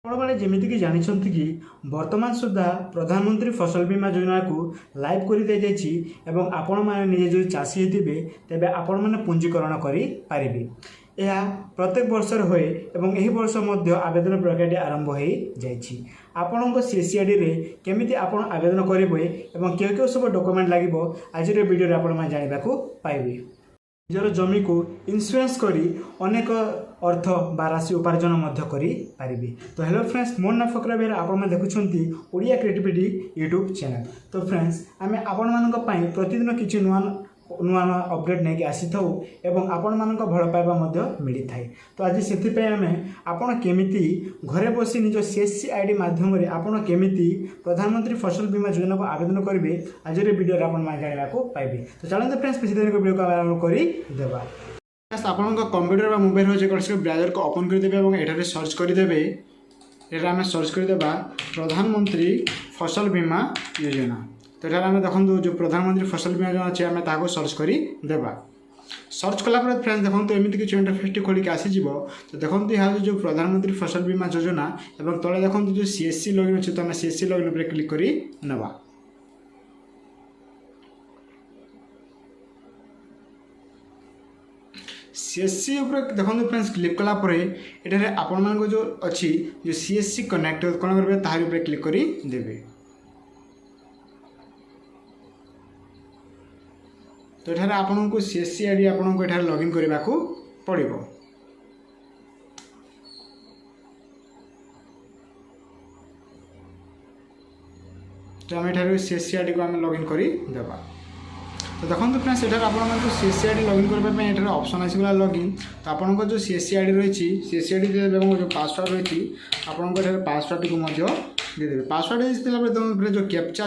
ଆପଣମାନେ ଯେମିତିକି ଜାଣିଛନ୍ତି କି ବର୍ତ୍ତମାନ ସୁଦ୍ଧା ପ୍ରଧାନମନ୍ତ୍ରୀ ଫସଲ ବୀମା ଯୋଜନାକୁ ଲାଇଭ୍ କରିଦିଆଯାଇଛି ଏବଂ ଆପଣମାନେ ନିଜେ ଯଦି ଚାଷୀ ହେଇଥିବେ ତେବେ ଆପଣମାନେ ପଞ୍ଜୀକରଣ କରିପାରିବେ। ଏହା ପ୍ରତ୍ୟେକ ବର୍ଷରେ ହୁଏ ଏବଂ ଏହି ବର୍ଷ ମଧ୍ୟ ଆବେଦନ ପ୍ରକ୍ରିୟାଟି ଆରମ୍ଭ ହୋଇଯାଇଛି। ଆପଣଙ୍କ CSCIDରେ କେମିତି ଆପଣ ଆବେଦନ କରିବେ ଏବଂ କେଉଁ କେଉଁ ସବୁ ଡକୁମେଣ୍ଟ ଲାଗିବ ଆଜିର ଭିଡ଼ିଓରେ ଆପଣମାନେ ଜାଣିବାକୁ ପାଇବେ। ନିଜର ଜମିକୁ ଇନ୍ସୁରାନ୍ସ କରି ଅନେକ अर्थ बा राशि उपार्जन करें। तो हेलो फ्रेंड्स, मोर ना फकरा बेहरा आपने देखुं ओडिया क्रिएटिविटी यूट्यूब चैनल। तो फ्रेंड्स आम आपण मान प्रतिदिन किसी नुआ नुआ नुआ अपडेट नहीं आसी था एवं आपण मान भल पाइबा मिली थाए। तो आज से आम आपण केमिति घरे बसी निज CSCID माध्यम आपण केमिति प्रधानमंत्री फसल बीमा योजना को आवेदन करेंगे आज वीडियो आप जानवा पाइबे। तो चलते फ्रेंड्स किसी दिन वीडियो को आरम्भ करदेवा। आपण कंप्यूटर व मोबाइल जेकोसी ब्राउजर को ओपन करदे और ये सर्च करदे। ये आम सर्च करदेवा प्रधानमंत्री फसल बीमा योजना। तो ये आम देखो जो प्रधानमंत्री फसल बीमा योजना अच्छे आम ताको सर्च करदेवा। सर्च कलापर फ्रेंड्स देखो एमती किसी इंटरफेस खोलिक आसीज। तो देखो यहाँ जो प्रधानमंत्री फसल बीमा योजना और तले देखो जो CSC लॉगिन अच्छे। तो आम CSC लॉगिन पर क्लिक करवा। CSC देखो फ्रेंड्स क्लिक कलापर ये आपण मान जो अच्छी जो CSC कनेक्ट कौन करेंगे तार क्लिक करदे। तो ये आपन को CSCID आपन को लॉगिन करने को पड़ो। तो आम ये CSCID को आम लॉगिन करदेवा। तो देखो फ्रेंड्स ये आपको CSCID लॉगिन करने ये ऑप्शन आसगला लॉगिन। तो आपंक जो CSCID रही CSCID जो पासवर्ड रही आपको ये पासवर्ड को देदेवे। पासवर्ड देते जो कैप्चा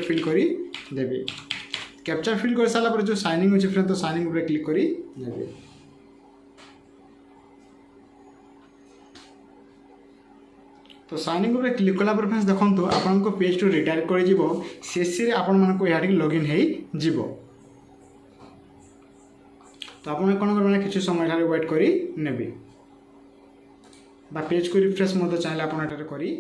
फिल करदे। कैप्चा फिल कर सारा जो साइनिंग अच्छे फ्रेंड तो साइनिंग पर क्लिक करदे। तो साइनिंग पर क्लिक कलापर फ्रेंड्स देखो आपको पेज टू रिडायरेक्ट कर CSC आपण मानक यहाँ लॉगिन हो। तो आप कौन कर किसी समय यहाँ वेट करे पेज को रिफ्रेश चाहिए आप करें।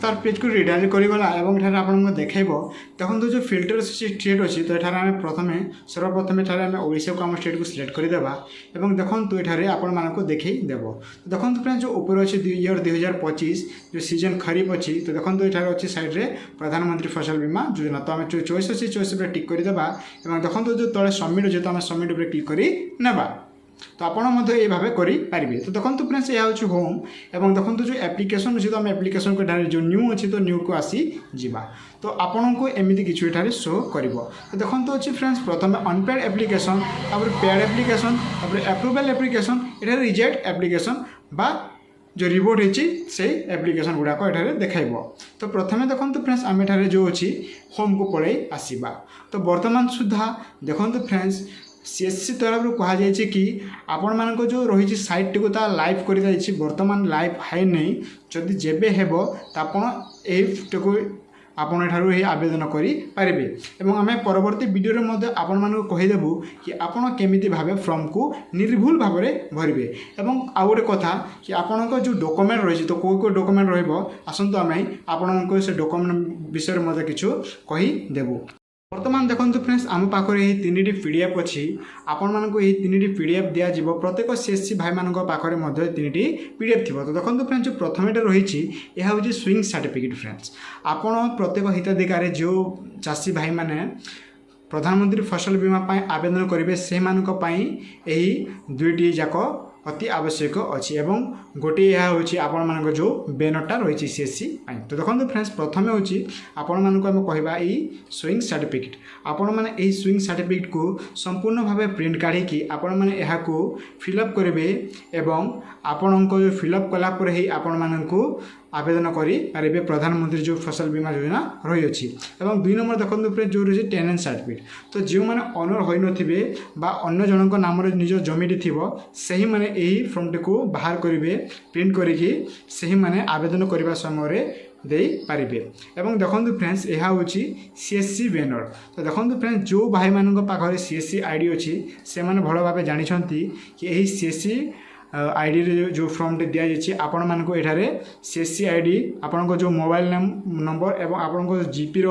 तार पेज को रिडायरेक्ट करगला और आपको देखेब। देखो जो फिल्टर स्टेट अच्छी। तो ये आम प्रथम सर्वप्रथम आम ओडिशा को आम स्टेट को सिलेक्ट करदेवा और देखो ये आपण मानक देखदेव। तो देखो फ्रेंड्स जो ऊपर अच्छे ईयर 2025 जो सीजन खरीफ अच्छी। तो देखो ये अच्छी साइड्रे प्रधानमंत्री फसल बीमा योजना। तो आम जो चॉइस अच्छी चॉइस पर टिक करदेवा और देखो जो तले सबमिट अच्छे। तो आम सबमिट पर क्लिक करनेबा। तो आपड़ ये भाव करेंगे। तो देखो फ्रेंड्स यह हूँ होम और देखो जो एप्लिकेशन अच्छे। तो आम एप्लिकेशन को जो न्यू अच्छी तो न्यू को आसी जा। तो आपण को एमती किसी ये शो कर। तो देखो अच्छे फ्रेंड्स प्रथम unpaid application paid application approval application ये रिजेक्ट एप्लिकेशन बा जो रिपोर्ट होती से एप्लिकेशन गुड़ाक ये देखाइब। तो प्रथम देखो फ्रेंड्स आम एठारे जो अच्छी होम को पलि आसवा। तो बर्तमान सुधा देखो फ्रेंड्स CSC तरफ कहुई कि आपण मान जो रही साइट टी लाइव कर बर्तमान लाइव है नहीं। जदि जेबे हेब तो आपण ये आवेदन करेंगे। आम परवर्ती वीडियो आपण मानक कहीदेबू कि आपण केमिति भावे फॉर्म को निर्भुल भाव में भरवे। आउ गोटे कथा कि आपण जो डॉक्यूमेंट रही तो कोई कोई डॉक्यूमेंट रसतु आम आपण से डॉक्यूमेंट विषय में किछु कहीदेबू। बर्तमान देखो फ्रेंड्स आम पाखे ये 3टी PDF अच्छी। आपण मानक ये 3टी PDF दिज्व प्रत्येक CSC भाई मान पाखे 3टी PDF थी। तो देखो फ्रेंड्स जो प्रथम रही यह हूँ स्विंग सर्टिफिकेट। फ्रेंड्स आपण प्रत्येक हिताधिकारी जो चाषी भाई मैंने प्रधानमंत्री फसल बीमा आवेदन करेंगे से यही 2टी जाक अति आवश्यक अच्छी। एवं गोटे यह हूँ आपण मान जो बैनरटा रही CSC। तो देखो फ्रेंड्स प्रथम हूँ आपण मानक आम कहवा स्विंग सर्टिफिकेट। आपण मैंने यही स्विंग सर्टिफिकेट को संपूर्ण भाव प्रिंट काढ़ी आपण मैंने यहाँ फिलअप करेंगे एवं आपण जो फिलअप कलापर ही आपण मानक आवेदन करेंगे प्रधानमंत्री जो फसल बीमा योजना रही अच्छी। एवं 2 नंबर देखो फ्रेंड्स जो रही टेनेंट सर्टिफिकेट। तो जो मैंने ओनर हो नथिबे बा अन्य जनक नाम निज जमीटी थी सही मैंने यही फॉर्मटी को बाहर करेंगे प्रिंट करी सही मैंने आवेदन करने समय ଦେଇପାରିବେ। ଏବଂ ଦେଖନ୍ତୁ ଫ୍ରେଣ୍ଡସ୍ ଏହା ହେଉଛି CSC ବ୍ୟାନର। ତ ଦେଖନ୍ତୁ ଫ୍ରେଣ୍ଡସ୍ ଯେଉଁ ଭାଇମାନଙ୍କ ପାଖରେ CSC ଆଇଡ଼ି ଅଛି ସେମାନେ ଭଲ ଭାବେ ଜାଣିଛନ୍ତି କି ଏହି CSC ଆଇଡ଼ିରେ ଯେଉଁ ଫର୍ମଟି ଦିଆଯାଇଛି ଆପଣମାନଙ୍କୁ ଏଠାରେ CSC ଆଇଡ଼ି ଆପଣଙ୍କ ଯେଉଁ ମୋବାଇଲ ନମ୍ବର ଏବଂ ଆପଣଙ୍କ ଜିପିର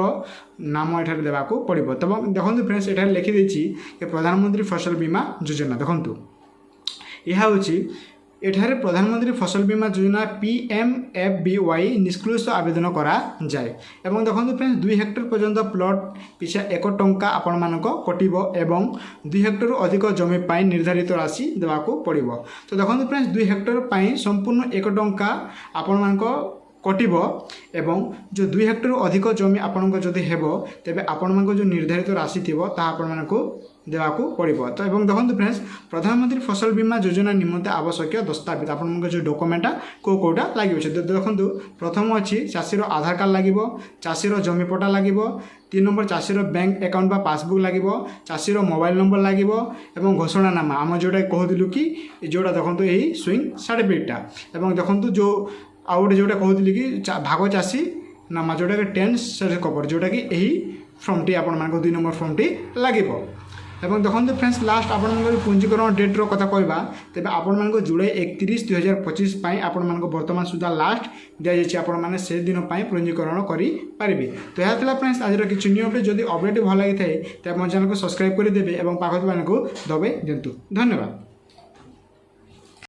ନାମ ଏଠାରେ ଦେବାକୁ ପଡ଼ିବ। ତେବେ ଦେଖନ୍ତୁ ଫ୍ରେଣ୍ଡସ୍ ଏଠାରେ ଲେଖିଦେଇଛି କି ପ୍ରଧାନମନ୍ତ୍ରୀ ଫସଲ ବୀମା ଯୋଜନା। ଦେଖନ୍ତୁ ଏହା ହେଉଛି ଏଠାରେ ପ୍ରଧାନମନ୍ତ୍ରୀ ଫସଲ ବୀମା ଯୋଜନା PMFBY ନିଷ୍କୃତ ଆବେଦନ କରାଯାଏ। ଏବଂ ଦେଖନ୍ତୁ ଫ୍ରେଣ୍ଡସ୍ 2 ହେକ୍ଟର ପର୍ଯ୍ୟନ୍ତ ପ୍ଲଟ୍ ପିଛା 1 ଟଙ୍କା ଆପଣମାନଙ୍କ କଟିବ ଏବଂ 2 ହେକ୍ଟରରୁ ଅଧିକ ଜମି ପାଇଁ ନିର୍ଦ୍ଧାରିତ ରାଶି ଦେବାକୁ ପଡ଼ିବ। ତ ଦେଖନ୍ତୁ ଫ୍ରେଣ୍ଡସ୍ 2 ହେକ୍ଟର ପାଇଁ ସମ୍ପୂର୍ଣ୍ଣ 1 ଟଙ୍କା ଆପଣମାନଙ୍କ କଟିବ ଏବଂ ଯେଉଁ 2 ହେକ୍ଟରରୁ ଅଧିକ ଜମି ଆପଣଙ୍କ ଯଦି ହେବ ତେବେ ଆପଣମାନଙ୍କ ଯେଉଁ ନିର୍ଦ୍ଧାରିତ ରାଶି ଥିବ ତାହା ଆପଣମାନଙ୍କୁ ଦେବାକୁ ପଡ଼ିବ। ତ ଏବଂ ଦେଖନ୍ତୁ ଫ୍ରେଣ୍ଡସ୍ ପ୍ରଧାନମନ୍ତ୍ରୀ ଫସଲ ବୀମା ଯୋଜନା ନିମନ୍ତେ ଆବଶ୍ୟକୀୟ ଦସ୍ତାବିଜ ଆପଣଙ୍କ ଯେଉଁ ଡକୁମେଣ୍ଟଟା କେଉଁଟା ଲାଗିବ ଦେଖନ୍ତୁ ପ୍ରଥମ ଅଛି ଚାଷୀର ଆଧାର କାର୍ଡ଼ ଲାଗିବ, ଚାଷୀର ଜମି ପଟା ଲାଗିବ, 3 ନମ୍ବର ଚାଷୀର ବ୍ୟାଙ୍କ ଆକାଉଣ୍ଟ ବା ପାସବୁକ୍ ଲାଗିବ, ଚାଷୀର ମୋବାଇଲ ନମ୍ବର ଲାଗିବ ଏବଂ ଘୋଷଣାନାମା ଆମେ ଯେଉଁଟା କହୁଥିଲୁ କି ଯେଉଁଟା ଦେଖନ୍ତୁ ଏହି ସୁଇଙ୍ଗ ସାର୍ଟିଫିକେଟଟା ଏବଂ ଦେଖନ୍ତୁ ଯେଉଁ ଆଉ ଗୋଟେ ଯେଉଁଟା କହୁଥିଲି କି ଭାଗ ଚାଷୀ ନାମା ଯେଉଁଟାକି 10 ସେଲ୍ କଭର ଯେଉଁଟାକି ଏହି ଫର୍ମଟି ଆପଣମାନଙ୍କ 2 ନମ୍ବର ଫର୍ମଟି ଲାଗିବ। এবং দেখন্তু ফ্রেন্ডস লাস্ট আপনার পঞ্জীকরণ ডেটর কথা কহবা তেবে আপনার জুলাই 31 2025 পাই আপনার বর্তমান সুদ্ধা লাস্ট দিয়েছে আপনার সে দিন পাই পঞ্জীকরণ করে পারিবে। তো ଏହା ଥିଲା ফ্রেন্ডস আজর কিছু নিউ আপডেট। যদি আপডেট ভাল লাগি থাকে তেবে আমার চ্যানেল সবসক্রাইব করে দেবে এবং পাখা দবাই দিন্তু। ধন্যবাদ।